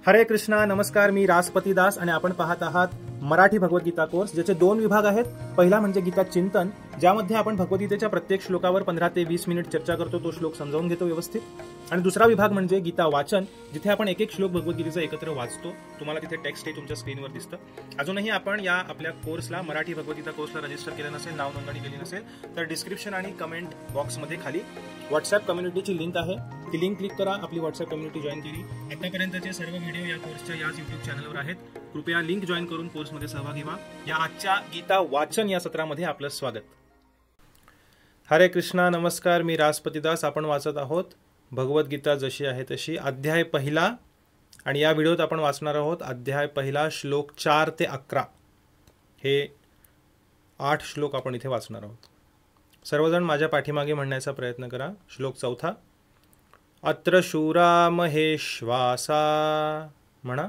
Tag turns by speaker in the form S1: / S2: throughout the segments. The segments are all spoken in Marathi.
S1: हरे कृष्णा, नमस्कार. मी राजपती दास आणि आपण पाहत आहात मराठी भगवद्गीता कोर्स, ज्याचे 2 विभाग आहेत. पहिला म्हणजे गीता चिंतन, ज्यामध्ये आपण भगवद्गीतेच्या प्रत्येक श्लोकावर 15 ते 20 मिनिट चर्चा करतो, तो श्लोक समजावून घेतो व्यवस्थित. आणि दुसरा विभाग म्हणजे गीता वाचन, जिथे आपण एक श्लोक भगवद्गीतेचा एकत्र वाचतो. तुम्हाला तिथे टेक्स्ट हे तुमच्या स्क्रीनवर दिसतं. अजूनही आपण या आपल्या कोर्सला, मराठी भगवद्गीता कोर्सला रजिस्टर केलं नसेल, नाव नोंदणी केली नसेल, तर डिस्क्रिप्शन आणि कमेंट बॉक्समध्ये खाली व्हॉट्सअप कम्युनिटीची लिंक आहे. ती लिंक क्लिक करा, आपली व्हॉट्सअप कम्युनिटी जॉईन केली. आतापर्यंतचे सर्व व्हिडिओ या कोर्सच्या याच यूट्यूब चॅनलवर आहेत. कृपया लिंक जॉईन करून कोर्समध्ये सहभागी व्हा. या आजच्या गीता वाचन या सत्रामध्ये आपलं स्वागत. हरे कृष्णा, नमस्कार. मी राजपती दास. आपण वाचत आहोत भगवद्गीता जशी आहे तशी, अध्याय पहिला. आणि या व्हिडिओत आपण वाचणार आहोत अध्याय पहिला, श्लोक 4 ते 11. हे 8 श्लोक आपण इथे वाचणार आहोत. सर्वजण माझ्या पाठीमागे म्हणण्याचा प्रयत्न करा. श्लोक 4. अत्र शूरा महेश्वासा, म्हणा.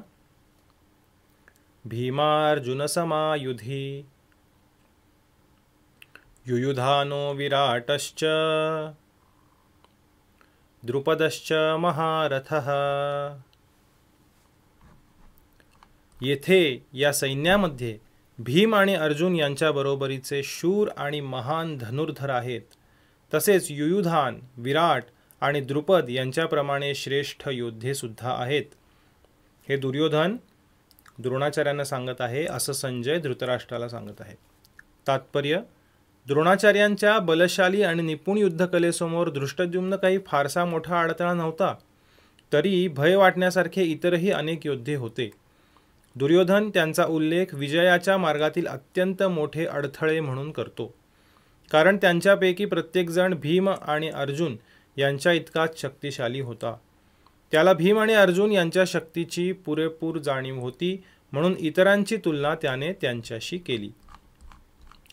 S1: भीमार्जुन समायुधी, युयुधानो विराटश्च, द्रुपदश्च महारथः. येथे या सैन्यामध्ये भीम आणि अर्जुन यांच्या बरोबरीचे शूर आणि महान धनुर्धर आहेत. तसेच युयुधान, विराट आणि द्रुपद यांच्याप्रमाणे श्रेष्ठ योद्धे सुद्धा आहेत. हे दुर्योधन द्रोणाचार्यांना सांगत आहे, असं संजय धृतराष्ट्राला सांगत आहे. तात्पर्य: द्रोणाचार्यांच्या बलशाली आणि निपुण युद्धकलेसमोर धृष्टद्युम्न काही फारसा मोठा अडथळा नव्हता. तरी भय वाटण्यासारखे इतरही अनेक योद्धे होते. दुर्योधन त्यांचा उल्लेख विजयाच्या मार्गातील अत्यंत मोठे अडथळे म्हणून करतो, कारण त्यांच्यापैकी प्रत्येकजण भीम आणि अर्जुन यांच्या इतकाच शक्तिशाली होता. त्याला भीम आणि अर्जुन यांच्या शक्तीची पुरेपूर जाणीव होती, म्हणून इतरांची तुलना त्याने त्यांच्याशी केली.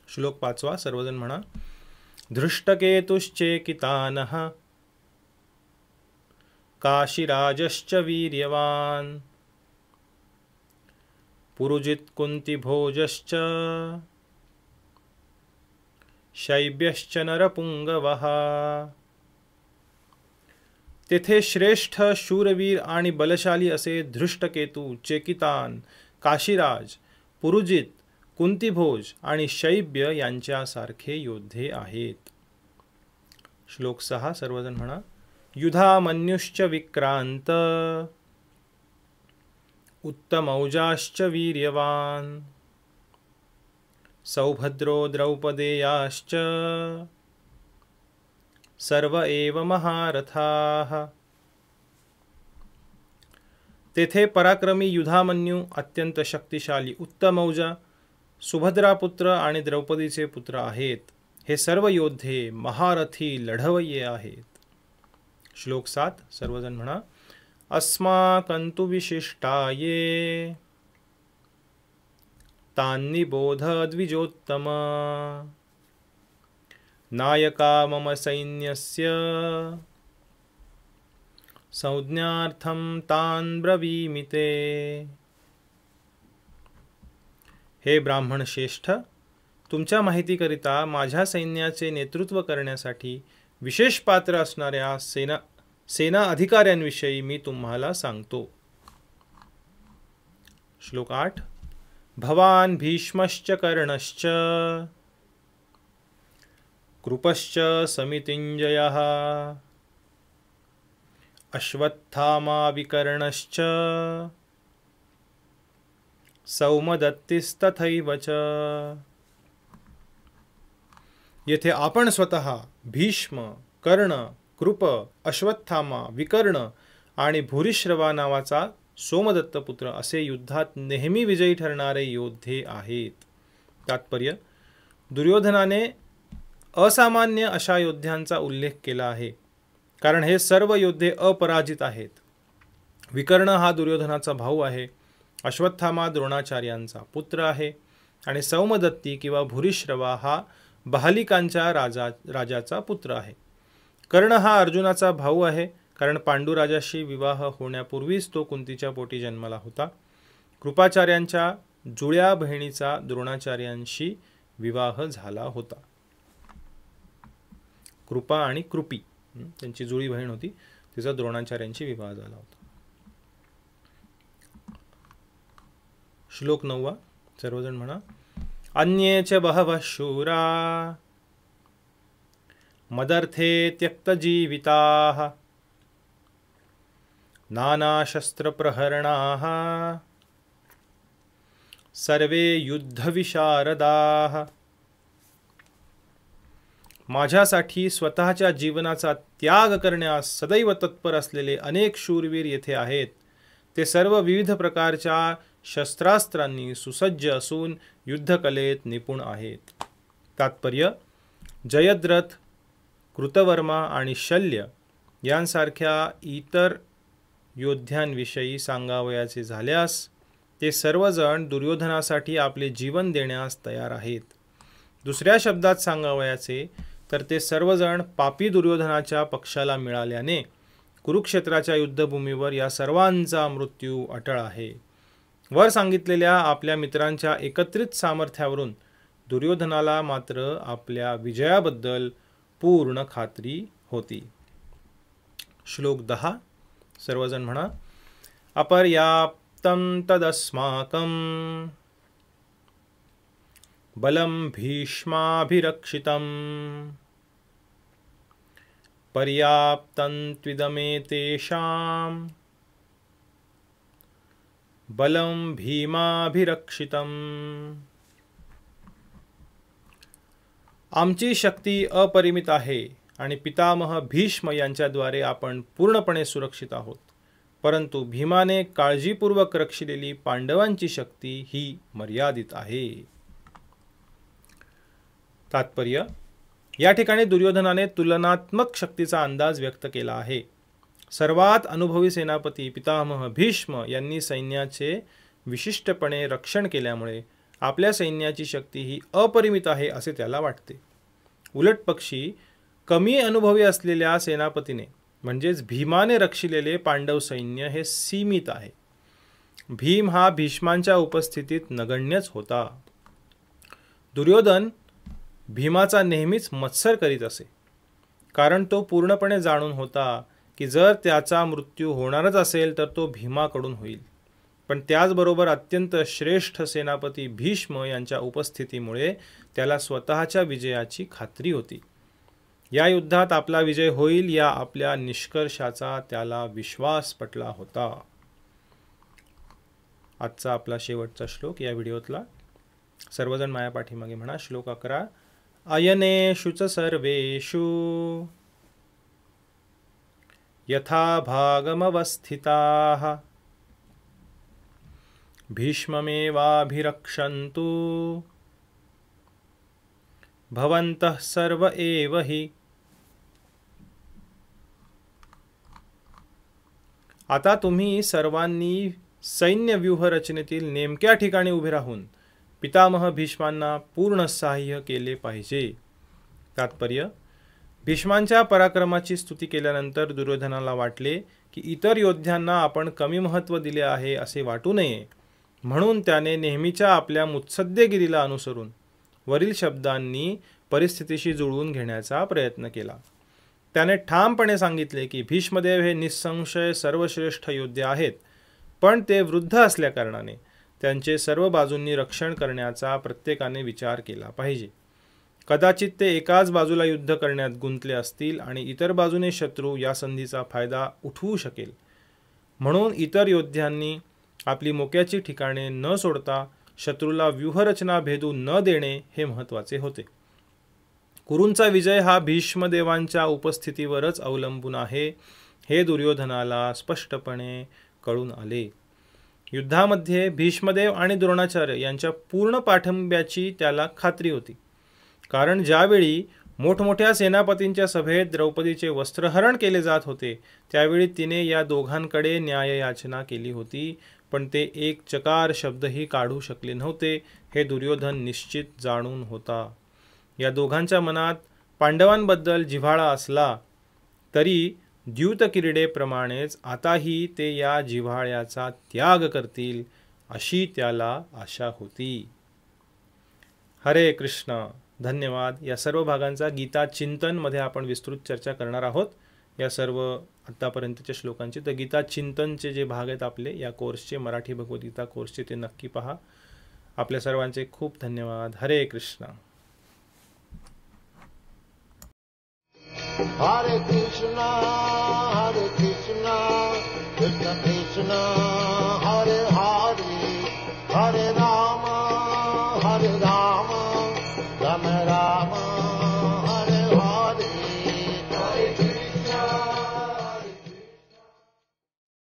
S1: श्लोक 5. सर्वजण म्हणा. धृष्टकेतुश्चेकितानः, काशीराजश्च वीर्यवान्, पुरुजित कुन्तिभोजश्च, शैब्यश्च नरपुंगवः. तेथे श्रेष्ठ शूरवीर आणि बलशाली असे धृष्टकेतू, चेकितान, काशीराज, पुरुजित, कुंतीभोज आणि शैब्य यांच्यासारखे योद्धे आहेत. श्लोक 6. सर्वजण म्हणा. युधामन्युश्च विक्रांत, उत्तमौजाश्च वीर्यवान, सौभद्रो द्रौपदेयाश्च, सर्व एव महारथाः. तेथे पराक्रमी युधामन्यू, अत्यंत शक्तिशाली उत्तमौजा, सुभद्रापुत्र आणि द्रौपदीचे पुत्र आहेत. हे सर्व योद्धे महारथी लढवय्ये आहेत. श्लोक 7. सर्वजण म्हणा. अस्माकंतु विशिष्टाये, तान्निबोध द्विजोत्तम, नायका मम सैन्यस्य, संज्ञार्थं तान् ब्रवीमि ते. हे ब्राह्मण श्रेष्ठ, तुमच्या माहितीकरिता माझ्या सैन्याचे नेतृत्व करण्यासाठी विशेष पात्र असणाऱ्या सेना अधिकाऱ्यांविषयी मी तुम्हाला सांगतो. श्लोक 8. भवान भीष्मश्च कर्णश्च, कृपश्च समितिञ्जयः, अश्वत्थामा विकर्णश्च, सौमदत्तिस्तथैव च. येथे आपण स्वतः भीष्म, कर्ण, कृप, अश्वत्थामा, विकर्ण आणि भूरिश्रवा नावाचा सोमदत्त पुत्र असे युद्धात नेहमी विजयी ठरणारे योद्धे आहेत. तात्पर्य: दुर्योधनाने असामान्य अशा योद्ध्यांचा उल्लेख केला आहे, कारण हे सर्व योद्धे अपराजित आहेत. विकर्ण हा दुर्योधनाचा भाऊ आहे, अश्वत्थामा द्रोणाचार्यांचा पुत्र आहे, आणि सौमदत्ती किंवा भूरिश्रवा हा बहालिकांच्या राजाचा पुत्र आहे. कर्ण हा अर्जुनाचा भाऊ आहे, कारण पांडुराजाशी विवाह होण्यापूर्वीच तो कुंतीच्या पोटी जन्माला होता. कृपाचार्यांच्या जुळ्या बहिणीचा द्रोणाचार्यांशी विवाह झाला होता. कृपा आणि कृपी त्यांची जुळी बहीण होती, तिचा द्रोणाचार्यांशी विवाह झाला होता. श्लोक 9 सर्वजण म्हणा. अन्ये च बहवः शूरा मदर्थे त्यक्तजीविताः नानाशस्त्रप्रहरणाः सर्वे युद्धविशारदाः. माझ्यासाठी स्वतःच्या जीवनाचा त्याग करण्यास सदैव तत्पर असलेले अनेक शूरवीर येथे आहेत. ते सर्व विविध प्रकारच्या शस्त्रास्त्रांनी सुसज्ज असून युद्धकलेत निपुण आहेत. तात्पर्य: जयद्रथ, कृतवर्मा आणि शल्य यांसारख्या इतर योद्ध्यांविषयी सांगावयाचे झाल्यास ते सर्वजण दुर्योधनासाठी आपले जीवन देण्यास तयार आहेत. दुसऱ्या शब्दात सांगावयाचे तर ते सर्वजण पापी दुर्योधनाच्या पक्षाला मिळाल्याने कुरुक्षेत्राच्या युद्धभूमीवर या सर्वांचा मृत्यू अटळ आहे. वर सांगितलेल्या आपल्या मित्रांच्या एकत्रित सामर्थ्यावरून दुर्योधनाला मात्र आपल्या विजयाबद्दल पूर्ण खात्री होती. श्लोक 10 सर्वजण म्हणा. अपर्याप्तं तदस्माकं बलं भीष्माभिरक्षितं पर्याप्तं त्विदमेतेषां बलं भीमाभिरक्षितं. आमची शक्ती अपरिमित आहे आणि पितामह भीष्म यांच्याद्वारे आपण पूर्णपणे सुरक्षित आहोत. परंतु भीमाने काळजीपूर्वक रक्षिलेली पांडवांची शक्ती ही मर्यादित आहे. तात्पर्य: या ठिकाणी दुर्योधनाने तुलनात्मक शक्तीचा अंदाज व्यक्त केला आहे. सर्वात अनुभवी सेनापती पितामह भीष्म यांनी सैन्याचे विशिष्टपणे रक्षण केल्यामुळे आपल्या सैन्याची शक्ती ही अपरिमित आहे असे त्याला वाटते. उलट पक्षी कमी अनुभवी असलेल्या सेनापतीने म्हणजेच भीमाने रक्षिलेले पांडव सैन्य हे सीमित आहे. भीम हा भीष्मांच्या उपस्थितीत नगण्यच होता. दुर्योधन भीमाचा नेहमीच मत्सर करीत असे, कारण तो पूर्णपणे जाणून होता की जर त्याचा मृत्यू होणारच असेल तर तो भीमाकडून होईल. पण त्याचबरोबर अत्यंत श्रेष्ठ सेनापती भीष्म यांच्या उपस्थितीमुळे त्याला स्वतःच्या विजयाची खात्री होती. या युद्धात आपला विजय होईल या आपल्या निष्कर्षाचा त्याला विश्वास पटला होता. आजचा आपला शेवटचा श्लोक या व्हिडिओतला. सर्वजण माया पाठीमागे म्हणा. श्लोक 11. अयनेषु च सर्वेषु यथा भागमवस्थिताः भीष्ममेवाभिरक्षन्तु भवन्तः सर्व एव हि. आता तुम्ही सर्वांनी सैन्य व्यूह रचनेतील नेमक्या ठिकाणी उभे राहून पितामह भीष्मांना पूर्ण सहाय्य केले पाहिजे. तात्पर्य: भीष्मांच्या पराक्रमाची स्तुती केल्यानंतर दुर्योधनाला वाटले की इतर योद्ध्यांना आपण कमी महत्त्व दिले आहे असे वाटू नये, म्हणून त्याने नेहमीच्या आपल्या मुत्सद्देगिरीला अनुसरून वरील शब्दांनी परिस्थितीशी जुळवून घेण्याचा प्रयत्न केला. त्याने ठामपणे सांगितले की भीष्मदेव हे निसंशय सर्वश्रेष्ठ योद्धे आहेत, पण ते वृद्ध असल्याकारणाने त्यांचे सर्व बाजूंनी रक्षण करण्याचा प्रत्येकाने विचार केला पाहिजे. कदाचित ते एकाच बाजूला युद्ध करण्यात गुंतले असतील आणि इतर बाजूने शत्रू या संधीचा फायदा उठवू शकेल. म्हणून इतर योद्ध्यांनी आपली मोक्याची ठिकाणे न सोडता शत्रूला व्यूहरचना भेदू न देणे हे महत्त्वाचे होते. कुरूंचा विजय हा भीष्मदेवांच्या उपस्थितीवरच अवलंबून आहे हे दुर्योधनाला स्पष्टपणे कळून आले. युद्धामध्ये भीष्मदेव आणि द्रोणाचार्य यांच्या पूर्ण पाठिंब्याची त्याला खात्री होती, कारण ज्यावेळी मोठमोठ्या सेनापतींच्या सभेत द्रौपदीचे वस्त्रहरण केले जात होते त्यावेळी तिने या दोघांकडे न्याययाचना केली होती, पण ते एक चकार शब्दही काढू शकले नव्हते हे दुर्योधन निश्चित जाणून होता. या दोघांच्या मनात पांडवांबद्दल जिव्हाळा असला तरी द्यूतक्रीडेप्रमाणेच आताही ते या जिव्हाळ्याचा त्याग करतील अशी त्याला आशा होती. हरे कृष्ण. धन्यवाद. या सर्व भागांचा गीता चिंतन मध्ये आपण विस्तृत चर्चा करणार आहोत. या सर्व आत्तापर्यंतच्या श्लोकांचे. तर गीता चिंतनचे जे भाग आहेत आपले या कोर्सचे, मराठी भगवद्गीता कोर्सचे, ते नक्की पहा. आपल्या सर्वांचे खूप धन्यवाद. हरे Krishna.
S2: Hare Krishna, Hare Krishna, Krishna Krishna, Hare Hare, Hare Rama, Hare Rama, Rama Rama,